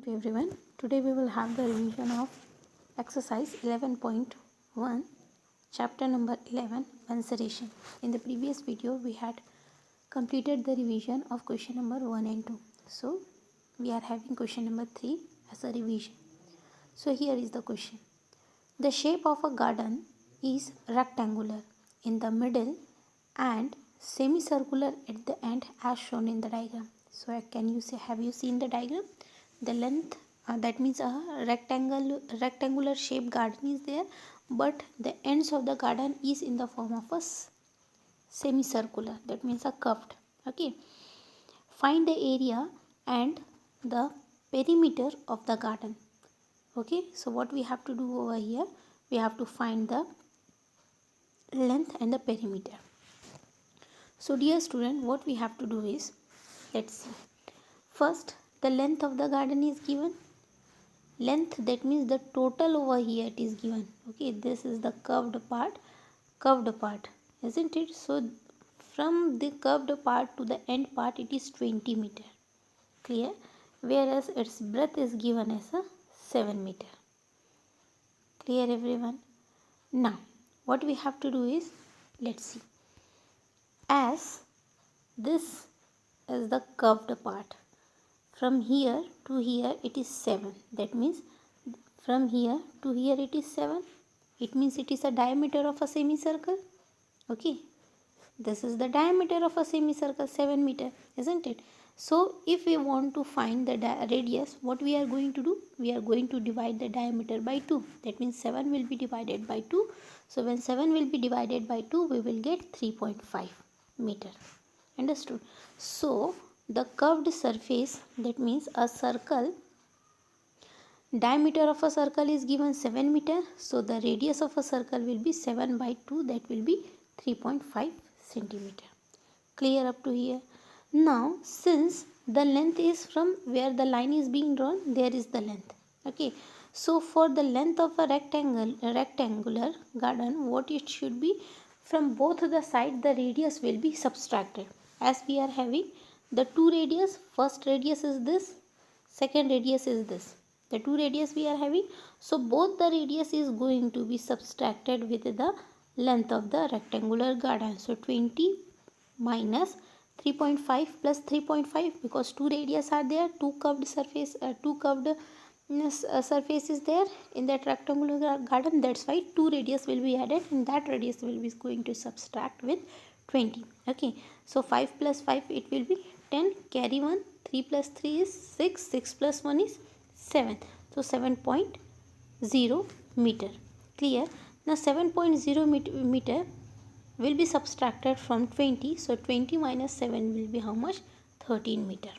To everyone, today we will have the revision of exercise 11.1, chapter number 11, mensuration. In the previous video we had completed the revision of question number 1 and 2. So we are having question number 3 as a revision. So here is the question. The shape of a garden is rectangular in the middle and semicircular at the end as shown in the diagram. So can you say, have you seen the diagram? The length, that means a rectangular shaped garden is there, but the ends of the garden is in the form of a semicircular, that means a curved. Okay, find the area and the perimeter of the garden. Okay, so what we have to do over here, we have to find the length and the perimeter. So dear student, what we have to do is, let's see. First, the length of the garden is given. Length, that means the total over here it is given. Okay, this is the curved part, isn't it? So from the curved part to the end part it is 20 meter. Clear? Whereas its breadth is given as a 7 meter. Clear everyone? Now what we have to do is, let's see. As this is the curved part, from here to here it is 7. That means from here to here it is 7. It means it is a diameter of a semicircle. Okay, this is the diameter of a semicircle, 7 meter, isn't it? So if we want to find the radius, what we are going to do? We are going to divide the diameter by 2. That means 7 will be divided by 2. So when 7 will be divided by 2, we will get 3.5 meter. Understood? So the curved surface, that means a circle, diameter of a circle is given 7 meter. So the radius of a circle will be 7 by 2, that will be 3.5 centimeter. Clear up to here? Now since the length is from where the line is being drawn, there is the length. Okay, so for the length of a rectangular garden, what it should be, from both the side the radius will be subtracted. As we are having the two radius, first radius is this, second radius is this, the two radius we are having. So both the radius is going to be subtracted with the length of the rectangular garden. So 20 minus 3.5 plus 3.5, because two radius are there, two curved surface is there in that rectangular garden. That's why two radius will be added and that radius will be going to subtract with 20. Okay, so 5 plus 5 it will be 10, carry 1, 3 plus 3 is 6, 6 plus 1 is 7. So 7.0 meter. Clear? Now 7.0 meter will be subtracted from 20. So 20 minus 7 will be how much? 13 meter.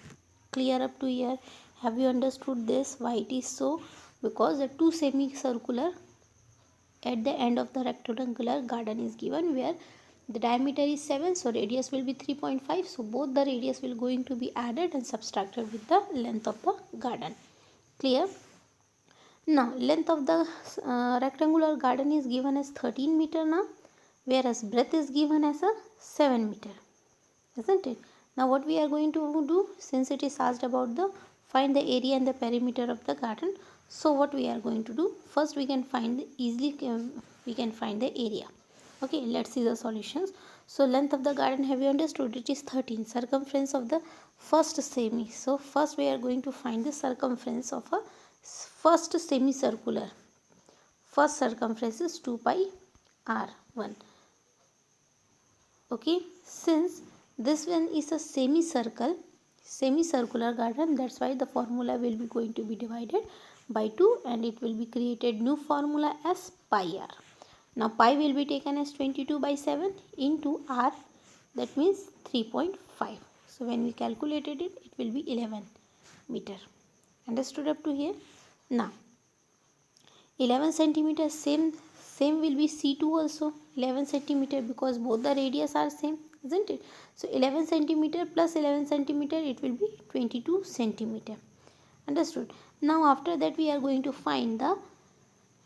Clear up to here? Have you understood this? Why it is so? Because the two semicircular at the end of the rectangular garden is given, where the diameter is 7, so radius will be 3.5. So both the radius will going to be added and subtracted with the length of the garden. Clear? Now length of the rectangular garden is given as 13 meter now, whereas breadth is given as a 7 meter, isn't it? Now what we are going to do, since it is asked about the find the area and the perimeter of the garden, so what we are going to do, first we can find we can find the area. Okay, let's see the solutions. So length of the garden, have you understood? It is 13. Circumference of the first semi. So first we are going to find the circumference of a first semicircular. First circumference is 2 pi r1. Okay, since this one is a semicircular garden, that's why the formula will be going to be divided by 2 and it will be created new formula as pi r. Now pi will be taken as 22 by 7 into r, that means 3.5. So when we calculated it, it will be 11 meter. Understood up to here? Now 11 centimeter, same will be C2 also, 11 centimeter, because both the radius are same, isn't it? So 11 centimeter plus 11 centimeter, it will be 22 centimeter. Understood? Now after that we are going to find the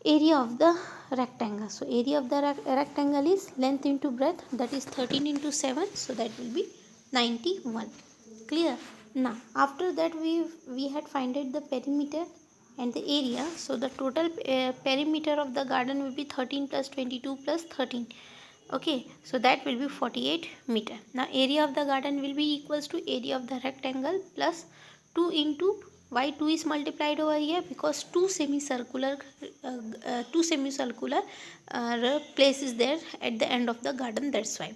area of the rectangle. So area of the rectangle is length into breadth, that is 13 into 7, so that will be 91. Clear? Now after that we had finded the perimeter and the area. So the total perimeter of the garden will be 13 plus 22 plus 13. Okay, so that will be 48 meter. Now area of the garden will be equals to area of the rectangle plus 2 into, why 2 is multiplied over here, because two semicircular place is there at the end of the garden, that's why.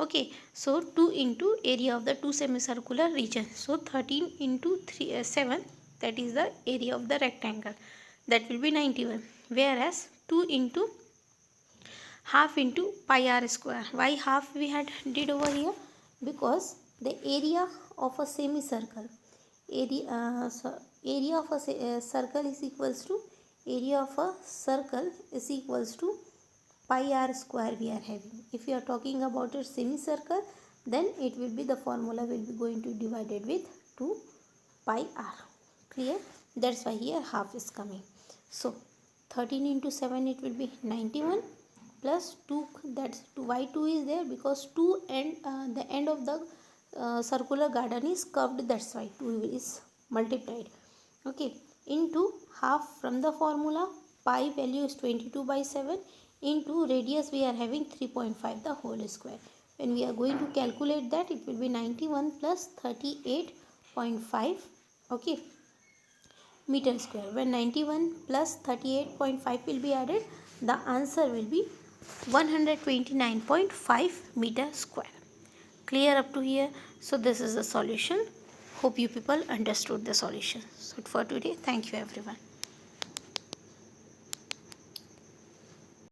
Okay, so 2 into area of the two semicircular region. So 13 into 7, that is the area of the rectangle, that will be 91. Whereas 2 into half into pi r square. Why half we had did over here? Because the area of a semicircle, area of a circle is equals to, area of a circle is equals to pi r square we are having. If you are talking about a semicircle, then it will be, the formula will be going to divided with 2 pi r. Clear? That's why here half is coming. So 13 into 7, it will be 91 plus 2, that's 2. Why 2 is there? Because 2 and the end of the circular garden is curved, that's why 2 is multiplied. Okay, into half, from the formula pi value is 22 by 7, into radius we are having 3.5 the whole square. When we are going to calculate that, it will be 91 plus 38.5, okay, meter square. When 91 plus 38.5 will be added, the answer will be 129.5 meter square. Clear up to here? So this is the solution. Hope you people understood the solution. So for today, thank you everyone.